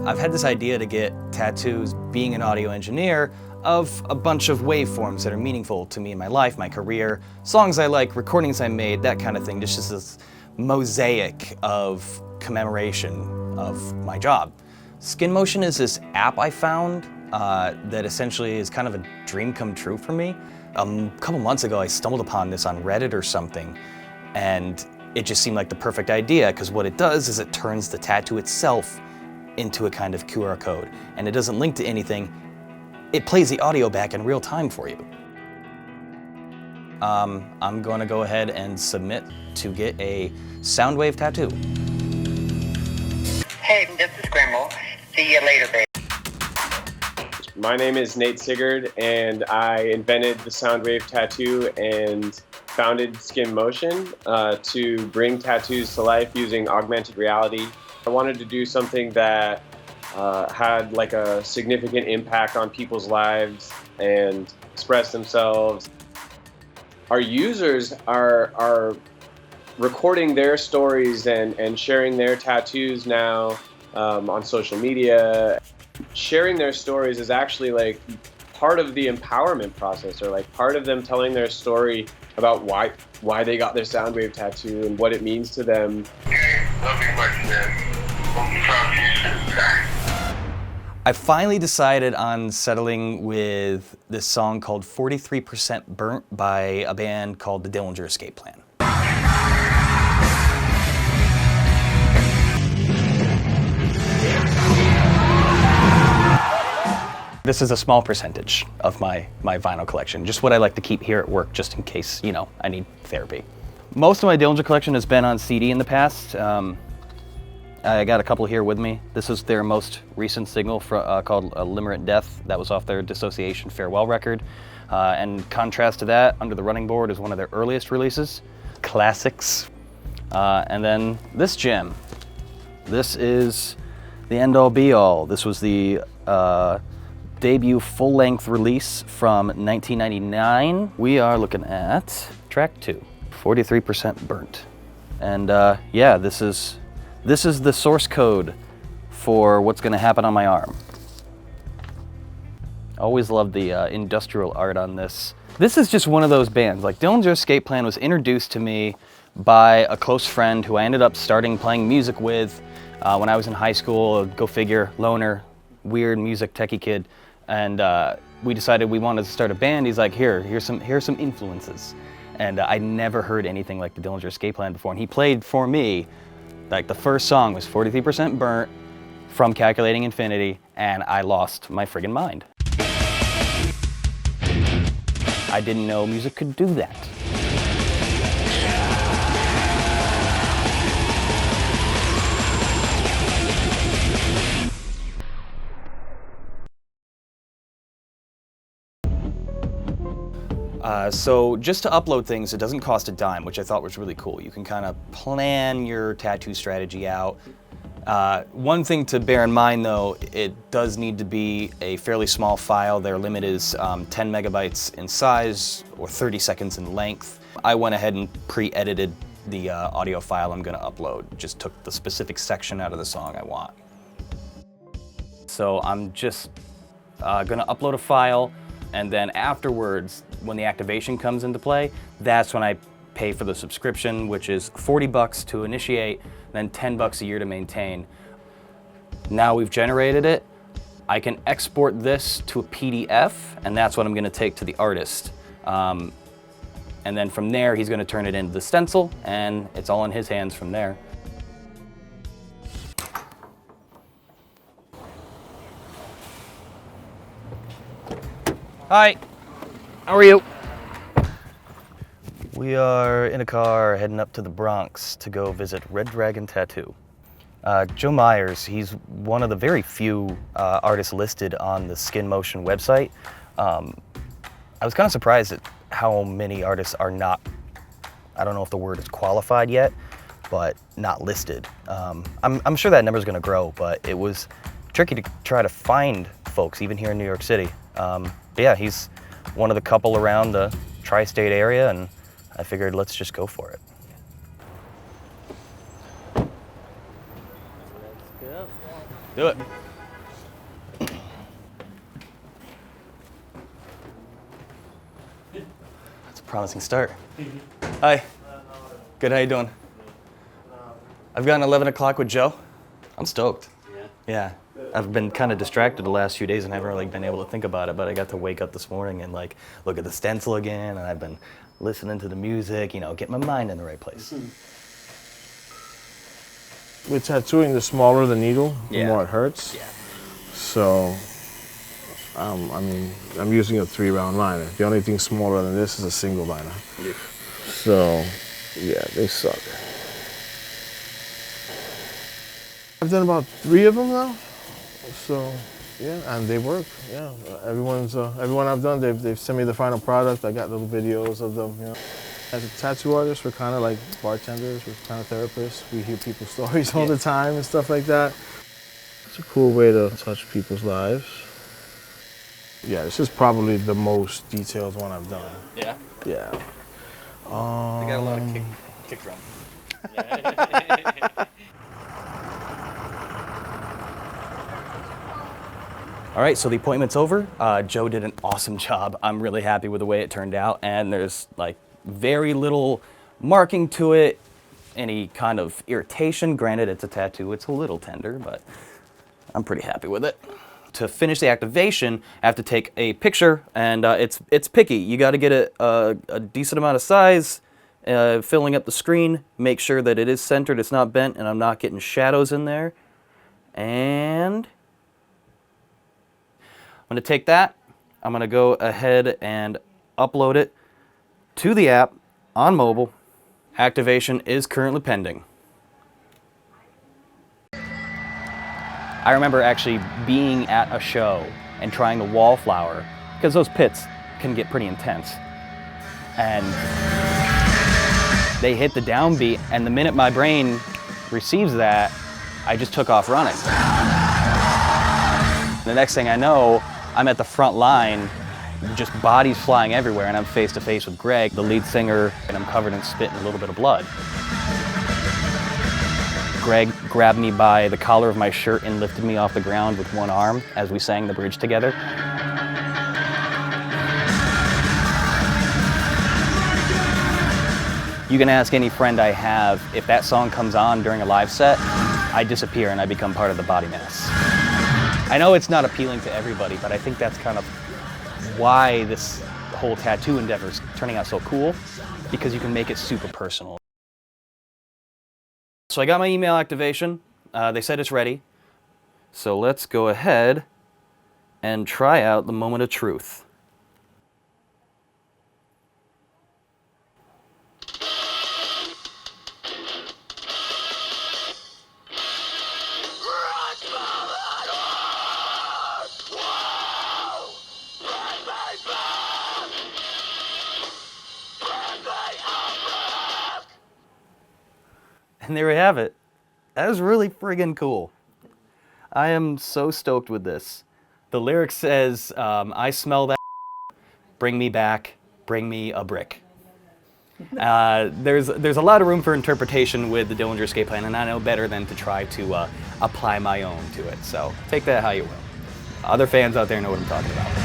I've had this idea to get tattoos, being an audio engineer, of a bunch of waveforms that are meaningful to me in my life, my career, songs I like, recordings I made, that kind of thing. Just this mosaic of commemoration of my job. Skin Motion is this app I found that essentially is kind of a dream come true for me. A couple months ago, I stumbled upon this on Reddit or something, and it just seemed like the perfect idea, because what it does is it turns the tattoo itself into a kind of QR code, and it doesn't link to anything. It plays the audio back in real time for you. I'm going to go ahead and submit to get a Soundwave tattoo. Hey, this is Grimble. See you later, babe. My name is Nate Sigurd, and I invented the Soundwave tattoo and founded Skin Motion to bring tattoos to life using augmented reality. I wanted to do something that had like a significant impact on people's lives and express themselves. Our users are recording their stories and sharing their tattoos now on social media. Sharing their stories is actually like part of the empowerment process, or like part of them telling their story about why they got their Soundwave tattoo and what it means to them. Okay, love you much, man. Hope you talk to you soon, guys. I finally decided on settling with this song called 43% Burnt by a band called the Dillinger Escape Plan. This is a small percentage of my vinyl collection, just what I like to keep here at work, just in case, you know, I need therapy. Most of my Dillinger collection has been on CD in the past. I got a couple here with me. This is their most recent single called Limerent Death. That was off their Dissociation Farewell record. And contrast to that, Under the Running Board is one of their earliest releases. Classics. And then this gem. This is the End All Be All. This was the debut full-length release from 1999. We are looking at track 2, 43% Burnt. And yeah, this is the source code for what's gonna happen on my arm. Always loved the industrial art on this. This is just one of those bands. Like, Dillinger Escape Plan was introduced to me by a close friend who I ended up starting playing music with when I was in high school. Go figure, loner, weird music techie kid. And we decided we wanted to start a band. He's like, here's some influences. And I never heard anything like the Dillinger Escape Plan before. And he played for me, like the first song was 43% Burnt from Calculating Infinity, and I lost my friggin' mind. I didn't know music could do that. So just to upload things, it doesn't cost a dime, which I thought was really cool. You can kind of plan your tattoo strategy out. One thing to bear in mind though, it does need to be a fairly small file. Their limit is 10 megabytes in size or 30 seconds in length. I went ahead and pre-edited the audio file I'm gonna upload. Just took the specific section out of the song I want. So I'm just gonna upload a file, and then afterwards, when the activation comes into play, that's when I pay for the subscription, which is 40 bucks to initiate, then 10 bucks a year to maintain. Now we've generated it, I can export this to a PDF, and that's what I'm gonna take to the artist. And then from there, he's gonna turn it into the stencil, and it's all in his hands from there. Hi, how are you? We are in a car heading up to the Bronx to go visit Red Dragon Tattoo. Joe Myers, he's one of the very few artists listed on the Skin Motion website. I was kind of surprised at how many artists are not, I don't know if the word is qualified yet, but not listed. I'm sure that number's gonna grow, but it was tricky to try to find folks, even here in New York City. But yeah, he's one of the couple around the tri-state area, and I figured let's just go for it. Let's go. Do it. promising start. Hi. Good, how you doing? I've got an 11 o'clock with Joe. I'm stoked. Yeah. I've been kind of distracted the last few days and haven't really been able to think about it, but I got to wake up this morning and like look at the stencil again, and I've been listening to the music, you know, get my mind in the right place. With tattooing, the smaller the needle, the Yeah. more it hurts. Yeah. So, I mean, I'm using a 3-round liner. The only thing smaller than this is a single liner. Yeah. So, yeah, they suck. I've done about 3 of them now. So, yeah, and they work. Yeah, everyone I've done, they've sent me the final product. I got little videos of them. You know, as a tattoo artist, we're kind of like bartenders. We're kind of therapists. We hear people's stories all the time and stuff like that. It's a cool way to touch people's lives. Yeah, this is probably the most detailed one I've done. Yeah? Yeah. They got a lot of kick drum. All right, so the appointment's over. Joe did an awesome job. I'm really happy with the way it turned out, and there's like very little marking to it, any kind of irritation. Granted, it's a tattoo, it's a little tender, but I'm pretty happy with it. To finish the activation, I have to take a picture, and it's picky. You got to get a decent amount of size, filling up the screen, make sure that it is centered, it's not bent, and I'm not getting shadows in there. And I'm going to take that, I'm going to go ahead and upload it to the app on mobile. Activation is currently pending. I remember actually being at a show and trying the wallflower, because those pits can get pretty intense. And they hit the downbeat, and the minute my brain receives that, I just took off running. The next thing I know, I'm at the front line, just bodies flying everywhere, and I'm face to face with Greg, the lead singer, and I'm covered in spit and a little bit of blood. Greg grabbed me by the collar of my shirt and lifted me off the ground with one arm as we sang the bridge together. You can ask any friend I have, if that song comes on during a live set, I disappear and I become part of the body mass. I know it's not appealing to everybody, but I think that's kind of why this whole tattoo endeavor is turning out so cool, because you can make it super personal. So I got my email activation. They said it's ready. So let's go ahead and try out the moment of truth. And there we have it. That was really friggin' cool. I am so stoked with this. The lyric says, I smell that, bring me back, bring me a brick. There's a lot of room for interpretation with the Dillinger Escape Plan, and I know better than to try to apply my own to it. So take that how you will. Other fans out there know what I'm talking about.